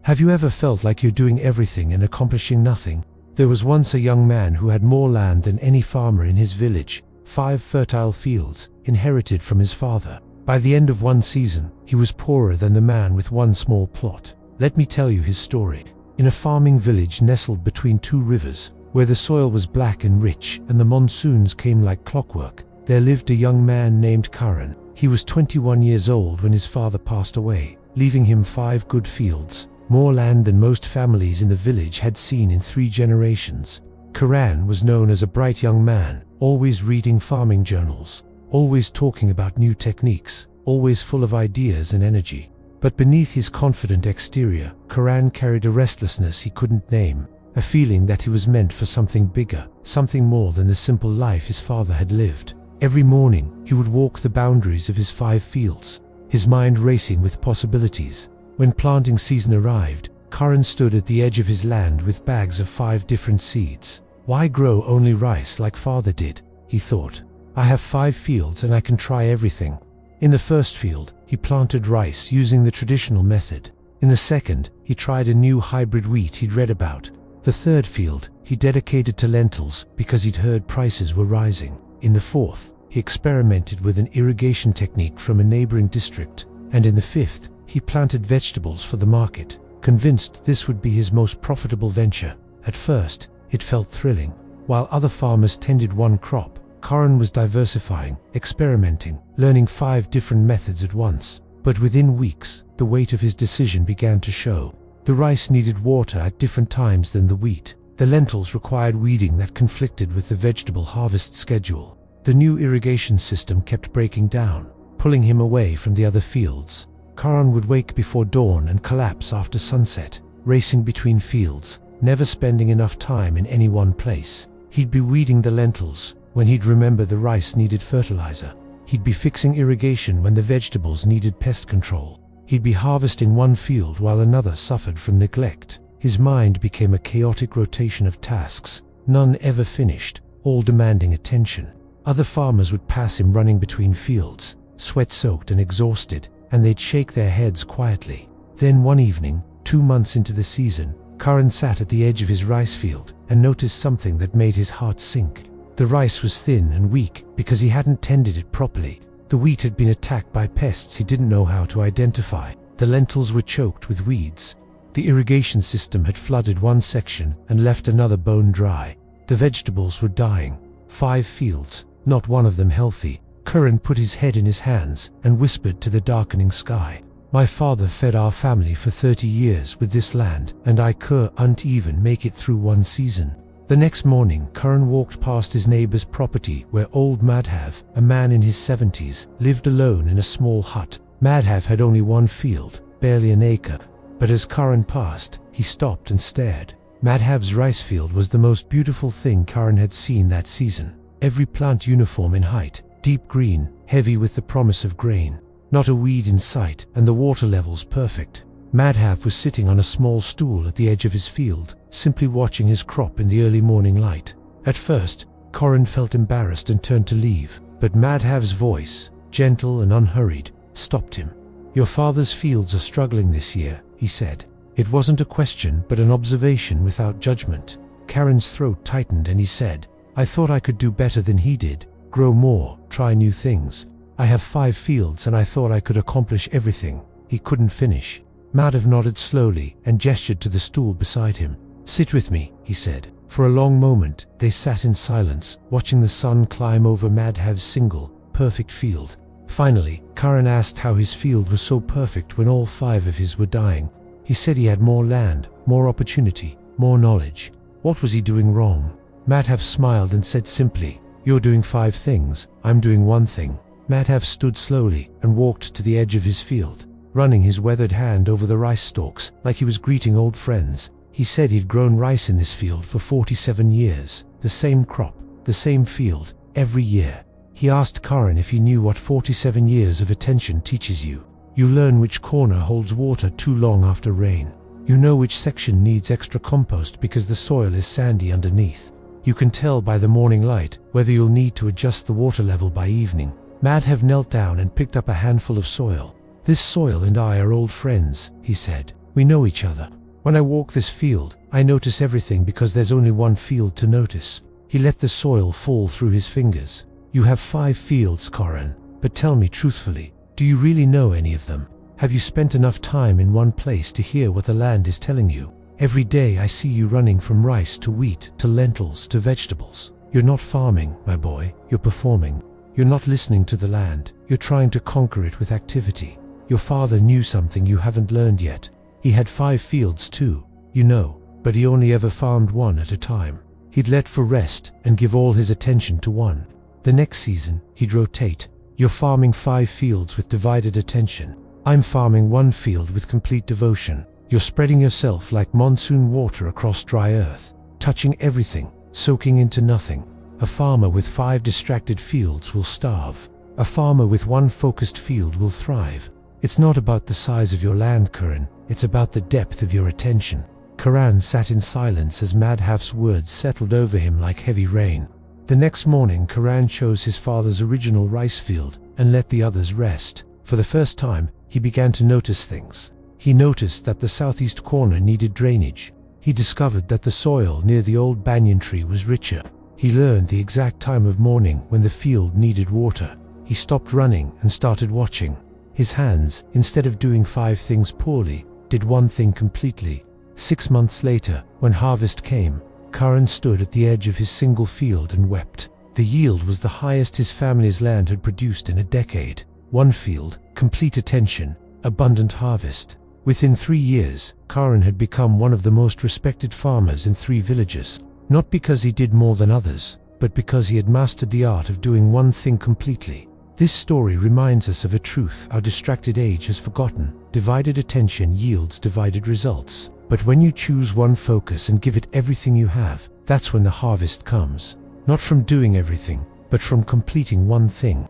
Have you ever felt like you're doing everything and accomplishing nothing? There was once a young man who had more land than any farmer in his village, 5 fertile fields, inherited from his father. By the end of one season, he was poorer than the man with one small plot. Let me tell you his story. In a farming village nestled between 2 rivers, where the soil was black and rich and the monsoons came like clockwork, there lived a young man named Karan. He was 21 years old when his father passed away, leaving him 5 good fields, more land than most families in the village had seen in 3 generations. Karan was known as a bright young man, always reading farming journals, always talking about new techniques, always full of ideas and energy. But beneath his confident exterior, Karan carried a restlessness he couldn't name, a feeling that he was meant for something bigger, something more than the simple life his father had lived. Every morning, he would walk the boundaries of his 5 fields, his mind racing with possibilities. When planting season arrived, Karan stood at the edge of his land with bags of 5 different seeds. Why grow only rice like father did? He thought. I have 5 fields and I can try everything. In the first field, he planted rice using the traditional method. In the second, he tried a new hybrid wheat he'd read about. The third field, he dedicated to lentils because he'd heard prices were rising. In the fourth, he experimented with an irrigation technique from a neighboring district. And in the fifth, he planted vegetables for the market, convinced this would be his most profitable venture. At first, it felt thrilling. While other farmers tended one crop, Karan was diversifying, experimenting, learning 5 different methods at once. But within weeks, the weight of his decision began to show. The rice needed water at different times than the wheat. The lentils required weeding that conflicted with the vegetable harvest schedule. The new irrigation system kept breaking down, pulling him away from the other fields. Karan would wake before dawn and collapse after sunset, racing between fields, never spending enough time in any one place. He'd be weeding the lentils when he'd remember the rice needed fertilizer. He'd be fixing irrigation when the vegetables needed pest control. He'd be harvesting one field while another suffered from neglect. His mind became a chaotic rotation of tasks, none ever finished, all demanding attention. Other farmers would pass him running between fields, sweat-soaked and exhausted, and they'd shake their heads quietly. Then one evening, 2 months into the season, Karan sat at the edge of his rice field and noticed something that made his heart sink. The rice was thin and weak because he hadn't tended it properly. The wheat had been attacked by pests he didn't know how to identify. The lentils were choked with weeds. The irrigation system had flooded one section and left another bone dry. The vegetables were dying. 5 fields, not one of them healthy. Karan put his head in his hands and whispered to the darkening sky. My father fed our family for 30 years with this land, and I couldn't even make it through one season. The next morning, Karan walked past his neighbor's property where old Madhav, a man in his 70s, lived alone in a small hut. Madhav had only one field, barely an acre. But as Karan passed, he stopped and stared. Madhav's rice field was the most beautiful thing Karan had seen that season. Every plant uniform in height, deep green, heavy with the promise of grain. Not a weed in sight, and the water levels perfect. Madhav was sitting on a small stool at the edge of his field, simply watching his crop in the early morning light. At first, Karan felt embarrassed and turned to leave, but Madhav's voice, gentle and unhurried, stopped him. Your father's fields are struggling this year, he said. It wasn't a question, but an observation without judgment. Karan's throat tightened and he said, I thought I could do better than he did, grow more, try new things. I have 5 fields and I thought I could accomplish everything. He couldn't finish. Madhav nodded slowly and gestured to the stool beside him. Sit with me, he said. For a long moment, they sat in silence, watching the sun climb over Madhav's single, perfect field. Finally, Karan asked how his field was so perfect when all 5 of his were dying. He said he had more land, more opportunity, more knowledge. What was he doing wrong? Madhav smiled and said simply, You're doing 5 things, I'm doing one thing. Madhav stood slowly and walked to the edge of his field, running his weathered hand over the rice stalks like he was greeting old friends. He said he'd grown rice in this field for 47 years, the same crop, the same field, every year. He asked Karan if he knew what 47 years of attention teaches you. You learn which corner holds water too long after rain. You know which section needs extra compost because the soil is sandy underneath. You can tell by the morning light whether you'll need to adjust the water level by evening. Madhav knelt down and picked up a handful of soil. This soil and I are old friends, he said. We know each other. When I walk this field, I notice everything because there's only one field to notice. He let the soil fall through his fingers. You have 5 fields, Karan, but tell me truthfully, do you really know any of them? Have you spent enough time in one place to hear what the land is telling you? Every day I see you running from rice to wheat to lentils to vegetables. You're not farming, my boy, you're performing. You're not listening to the land, you're trying to conquer it with activity. Your father knew something you haven't learned yet. He had 5 fields too, you know, but he only ever farmed one at a time. He'd let for rest and give all his attention to one. The next season, he'd rotate. You're farming 5 fields with divided attention. I'm farming 1 field with complete devotion. You're spreading yourself like monsoon water across dry earth, touching everything, soaking into nothing. A farmer with 5 distracted fields will starve. A farmer with 1 focused field will thrive. It's not about the size of your land, Karan, it's about the depth of your attention. Karan sat in silence as Madhav's words settled over him like heavy rain. The next morning, Karan chose his father's original rice field and let the others rest. For the first time, he began to notice things. He noticed that the southeast corner needed drainage. He discovered that the soil near the old banyan tree was richer. He learned the exact time of morning when the field needed water. He stopped running and started watching. His hands, instead of doing 5 things poorly, did 1 thing completely. 6 months later, when harvest came, Karan stood at the edge of his single field and wept. The yield was the highest his family's land had produced in a decade. 1 field, complete attention, abundant harvest. Within 3 years, Karan had become one of the most respected farmers in 3 villages. Not because he did more than others, but because he had mastered the art of doing 1 thing completely. This story reminds us of a truth our distracted age has forgotten. Divided attention yields divided results. But when you choose 1 focus and give it everything you have, that's when the harvest comes. Not from doing everything, but from completing 1 thing.